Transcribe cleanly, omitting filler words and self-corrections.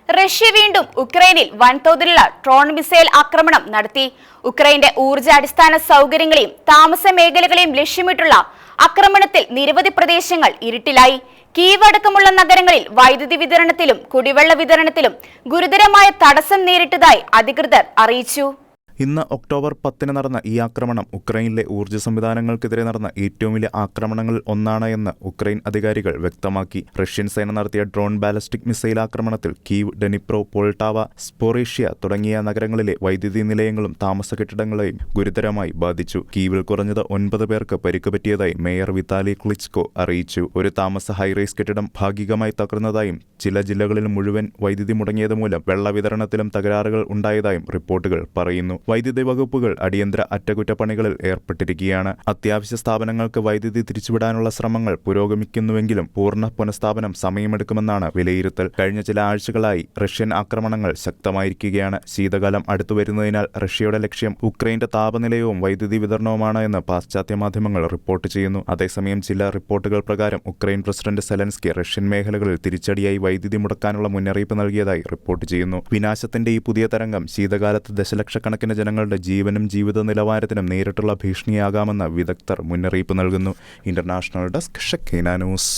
Russia വീണ്ടും ഉക്രൈനിൽ വൻതോതിലുള്ള drone missile ആക്രമണം നടത്തി. ഉക്രൈന്റെ ഊർജ്ജ അടിസ്ഥാന സൗകര്യങ്ങളെയും താമസ മേഖലകളെയും ലക്ഷ്യമിട്ടുള്ള ആക്രമണത്തിൽ നിരവധി പ്രദേശങ്ങൾ ഇരുട്ടിലായി. കീവ് അടക്കമുള്ള നഗരങ്ങളിൽ വൈദ്യുതി വിതരണത്തിലും കുടിവെള്ള വിതരണത്തിലും ഗുരുതരമായ തടസ്സം നേരിട്ടതായി അധികൃതർ അറിയിച്ചു. ഇന്ന് ഒക്ടോബർ 10 നടന്ന ഈ ആക്രമണം ഉക്രൈനിലെ ഊർജ്ജ സംവിധാനങ്ങൾക്കെതിരെ നടന്ന ഏറ്റവും വലിയ ആക്രമണങ്ങളിൽ ഒന്നാണ് എന്ന് ഉക്രൈൻ അധികാരികൾ വ്യക്തമാക്കി. റഷ്യൻ സേന നടത്തിയ ഡ്രോൺ ബാലിസ്റ്റിക് മിസൈൽ ആക്രമണത്തിൽ കീവ്, ഡെനിപ്രോ, പോൾട്ടാവ, സ്പോറേഷ്യ തുടങ്ങിയ നഗരങ്ങളിലെ വൈദ്യുതി നിലയങ്ങളും താമസ കെട്ടിടങ്ങളെയും ഗുരുതരമായി ബാധിച്ചു. കീവിൽ കുറഞ്ഞത് 9 പേർക്ക് പരിക്ക് പറ്റിയതായി മേയർ വിതാലി ക്ലിച്കോ അറിയിച്ചു. ഒരു താമസ ഹൈറൈസ് കെട്ടിടം ഭാഗികമായി തകർന്നതായും ചില ജില്ലകളിൽ മുഴുവൻ വൈദ്യുതി മുടങ്ങിയത് മൂലം വെള്ള വിതരണത്തിലും തകരാറുകൾ ഉണ്ടായതായും റിപ്പോർട്ടുകൾ പറയുന്നു. വൈദ്യുതി വകുപ്പുകൾ അടിയന്തര അറ്റകുറ്റപ്പണികളിൽ ഏർപ്പെട്ടിരിക്കുകയാണ്. അത്യാവശ്യ സ്ഥാപനങ്ങൾക്ക് വൈദ്യുതി തിരിച്ചുവിടാനുള്ള ശ്രമങ്ങൾ പുരോഗമിക്കുന്നുവെങ്കിലും പൂർണ്ണ പുനഃസ്ഥാപനം സമയമെടുക്കുമെന്നാണ് വിലയിരുത്തൽ. കഴിഞ്ഞ ചില ആഴ്ചകളായി റഷ്യൻ ആക്രമണങ്ങൾ ശക്തമായിരിക്കുകയാണ്. ശീതകാലം അടുത്തുവരുന്നതിനാൽ റഷ്യയുടെ ലക്ഷ്യം ഉക്രൈന്റെ താപനിലയവും വൈദ്യുതി വിതരണവുമാണ് എന്ന് പാശ്ചാത്യ മാധ്യമങ്ങൾ റിപ്പോർട്ട് ചെയ്യുന്നു. അതേസമയം ചില റിപ്പോർട്ടുകൾ പ്രകാരം ഉക്രൈൻ പ്രസിഡന്റ് സെലൻസ്കി റഷ്യൻ മേഖലകളിൽ തിരിച്ചടിയായി വൈദ്യുതി മുടക്കാനുള്ള മുന്നറിയിപ്പ് നൽകിയതായി റിപ്പോർട്ട് ചെയ്യുന്നു. വിനാശത്തിന്റെ ഈ പുതിയ തരംഗം ശീതകാലത്ത് ദശലക്ഷക്കണക്കിന് ജനങ്ങളുടെ ജീവനും ജീവിത നിലവാരത്തിനും നേരിട്ടുള്ള ഭീഷണിയാകാമെന്ന് വിദഗ്ധർ മുന്നറിയിപ്പ് നൽകുന്നു. International desk, Shekinah news.